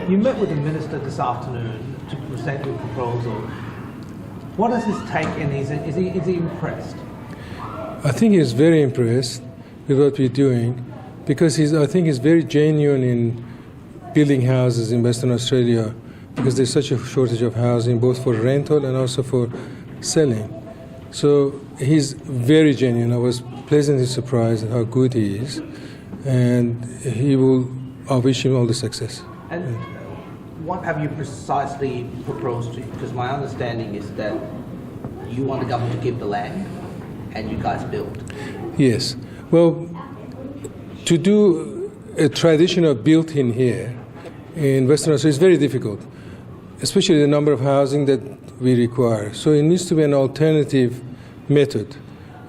You met with the Minister this afternoon to present your proposal. What does this take, and is he impressed? I think he's very impressed with what we're doing because I think he's very genuine in building houses in Western Australia because there's such a shortage of housing, both for rental and also for selling. So he's very genuine. I was pleasantly surprised at how good he is, and I wish him all the success. And what have you precisely proposed to? Because my understanding is that you want the government to give the land and you guys build. Yes. Well, to do a traditional built-in here in Western Australia is very difficult, especially the number of housing that we require. So it needs to be an alternative method.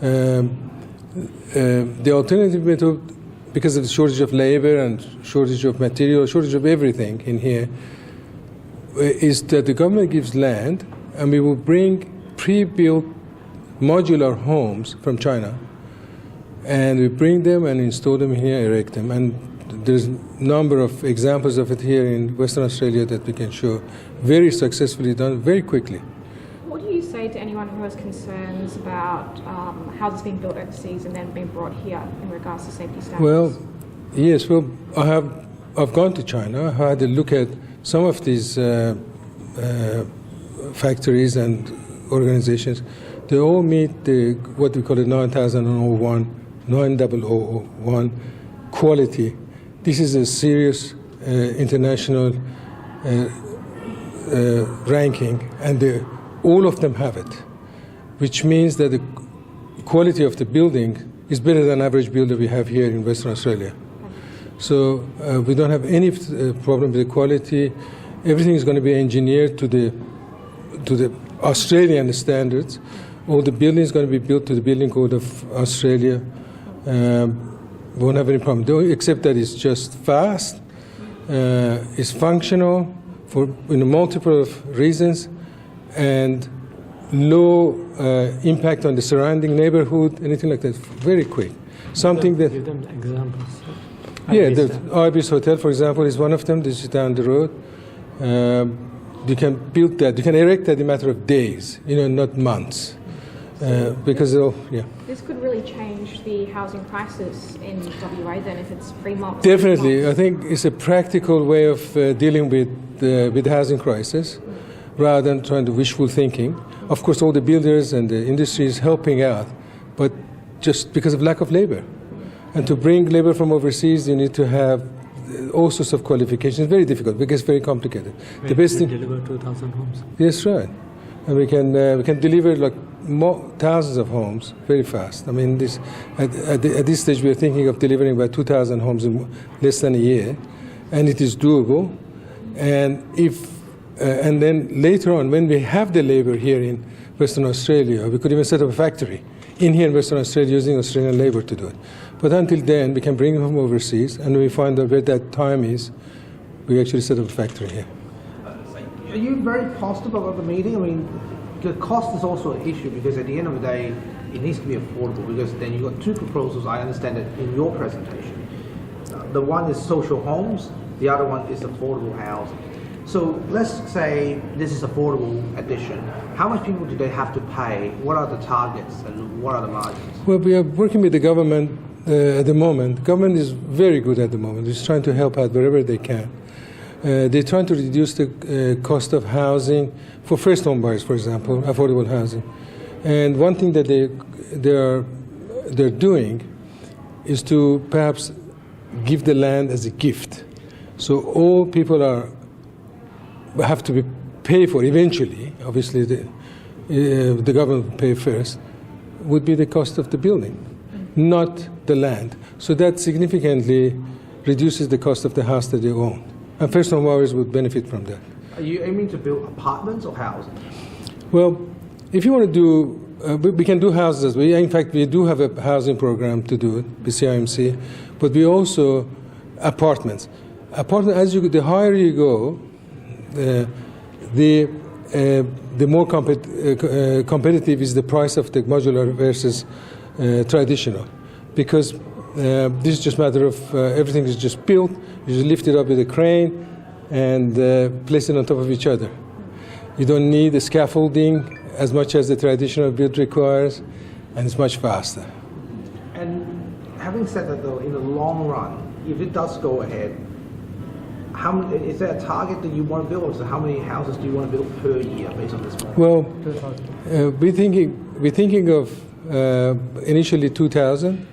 The alternative method, because of the shortage of labor and shortage of material, shortage of everything in here, is that the government gives land and we will bring pre-built modular homes from China, and we bring them and install them here, erect them. And there's a number of examples of it here in Western Australia that we can show. Very successfully done, very quickly. What do you say to anyone who has concerns about houses being built overseas and then being brought here in regards to safety standards? Well, yes. Well, I've gone to China. I had a look at some of these factories and organizations. They all meet what we call the 9001 quality. This is a serious international ranking, and all of them have it, which means that the quality of the building is better than average builder we have here in Western Australia. So we don't have any problem with the quality. Everything is going to be engineered to the Australian standards. All the buildings are going to be built to the building code of Australia. We won't have any problem, except that it's just fast, it's functional for multiple reasons, and low impact on the surrounding neighborhood, anything like that. Very quick. Something that. Give them examples. Yeah, the Ibis Hotel, for example, is one of them. This is down the road. You can build that. You can erect that in a matter of days, not months. Because This could really change the housing prices in WA then if it's 3 months. Definitely. I think it's a practical way of dealing with the housing crisis rather than trying to wishful thinking. Of course, all the builders and the industry is helping out, but just because of lack of labor. And to bring labor from overseas, you need to have all sorts of qualifications. Very difficult because it's very complicated. The best thing. Deliver 2,000 homes. Yes, right. And we can deliver like thousands of homes very fast. I mean, at this stage we are thinking of delivering about 2,000 homes in less than a year, and it is doable. And and then later on, when we have the labor here in Western Australia, we could even set up a factory in here in Western Australia using Australian labor to do it. But until then, we can bring them from overseas, and we find out where that time is. We actually set up a factory here. Are you very positive about the meeting? I mean, the cost is also an issue because at the end of the day, it needs to be affordable because then you've got two proposals, I understand it, in your presentation. The one is social homes, the other one is affordable housing. So let's say this is affordable addition. How much people do they have to pay? What are the targets and what are the margins? Well, we are working with the government at the moment. The government is very good at the moment. It's trying to help out wherever they can. They're trying to reduce the cost of housing for first home buyers, for example, affordable housing. And one thing that they're doing is to perhaps give the land as a gift. So all people have to be paid for eventually. Obviously, the government will pay first. Would be the cost of the building, not the land. So that significantly reduces the cost of the house that they own. And first home buyers would benefit from that. Are you aiming to build apartments or housing? Well, if you want to do, we can do houses. In fact, we do have a housing program to do it, BCIMC, but we also apartments. The higher you go, the more competitive is the price of the modular versus traditional, because this is just a matter of everything is just built. You just lift it up with a crane, and place it on top of each other. You don't need the scaffolding as much as the traditional build requires, and it's much faster. And having said that, though, in the long run, if it does go ahead, is there a target that you want to build? So how many houses do you want to build per year based on this model? Well, we're thinking of initially 2,000.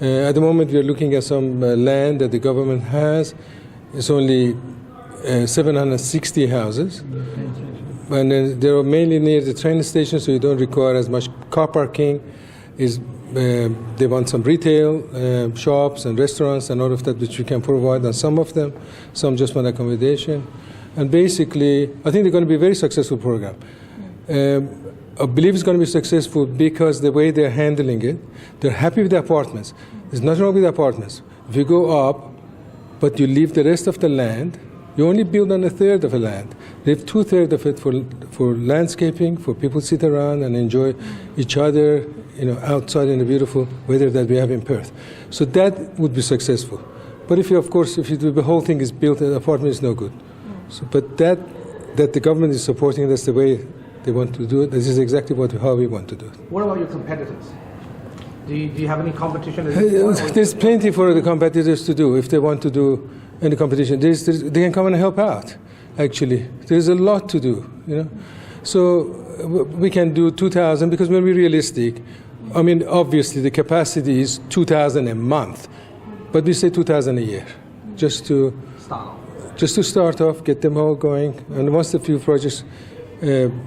At the moment, we are looking at some land that the government has. It's only 760 houses. And they are mainly near the train station, so you don't require as much car parking. They want some retail shops and restaurants and all of that, which we can provide on some of them. Some just want accommodation. And basically, I think they're going to be a very successful program. I believe it's going to be successful because the way they're handling it, they're happy with the apartments. There's nothing wrong with the apartments. If you go up, but you leave the rest of the land, you only build on a third of the land. Leave 2/3 of it for landscaping, for people to sit around and enjoy each other, outside in the beautiful weather that we have in Perth. So that would be successful. But if the whole thing is built, an apartment is no good. So, but that the government is supporting, that's the way they want to do it. This is exactly how we want to do it. What about your competitors? Do you have any competition? There's plenty for the competitors to do if they want to do any competition. They can come and help out. Actually, there's a lot to do. So we can do 2,000 because we're realistic. I mean, obviously the capacity is 2,000 a month, but we say 2,000 a year, just to start off, get them all going, and once the few projects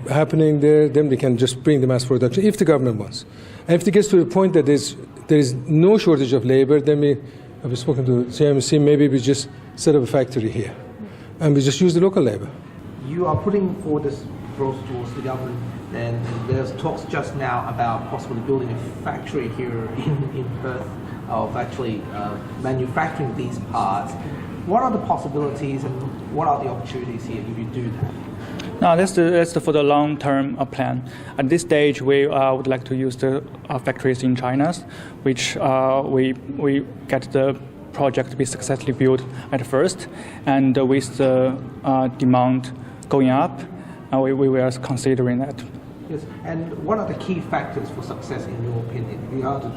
happening there, then we can just bring the mass production if the government wants. And if it gets to the point that there is no shortage of labor, then I've spoken to CMC, maybe we just set up a factory here, and we just use the local labor. You are putting forward this proposal towards the government, and there's talks just now about possibly building a factory here in Perth of actually manufacturing these parts. What are the possibilities and what are the opportunities here if you do that? No, that's for the long-term plan. At this stage, we would like to use the factories in China, which we get the project to be successfully built at first, and with the demand going up, we were considering that. Yes, and what are the key factors for success in your opinion? If you are to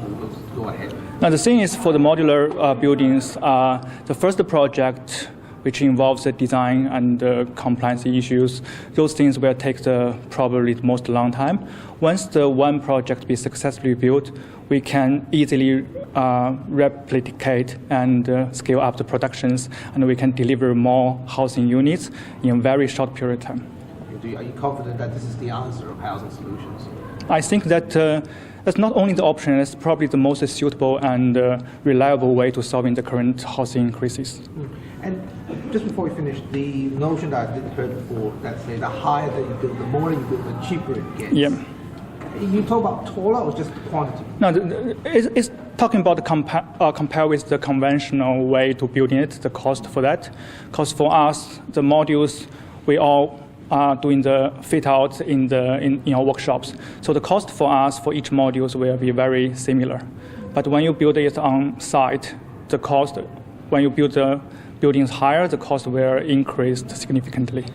go ahead. Now, the thing is, for the modular buildings, the first project, which involves the design and compliance issues, those things will take probably the most long time. Once the one project be successfully built, we can easily replicate and scale up the productions, and we can deliver more housing units in a very short period of time. Are you confident that this is the answer of housing solutions? I think that that's not only the option, it's probably the most suitable and reliable way to solving the current housing crisis. And just before we finish, the notion that I didn't heard before, that say the higher that you build, the more you build, the cheaper it gets. Yeah. You talk about taller or just quantity? No, it's talking about compare with the conventional way to building it, the cost for that. Because for us, the modules, we all are doing the fit out in our workshops. So the cost for us for each modules will be very similar. But when you build it on site, the cost, when you build the buildings higher, the cost will increase significantly.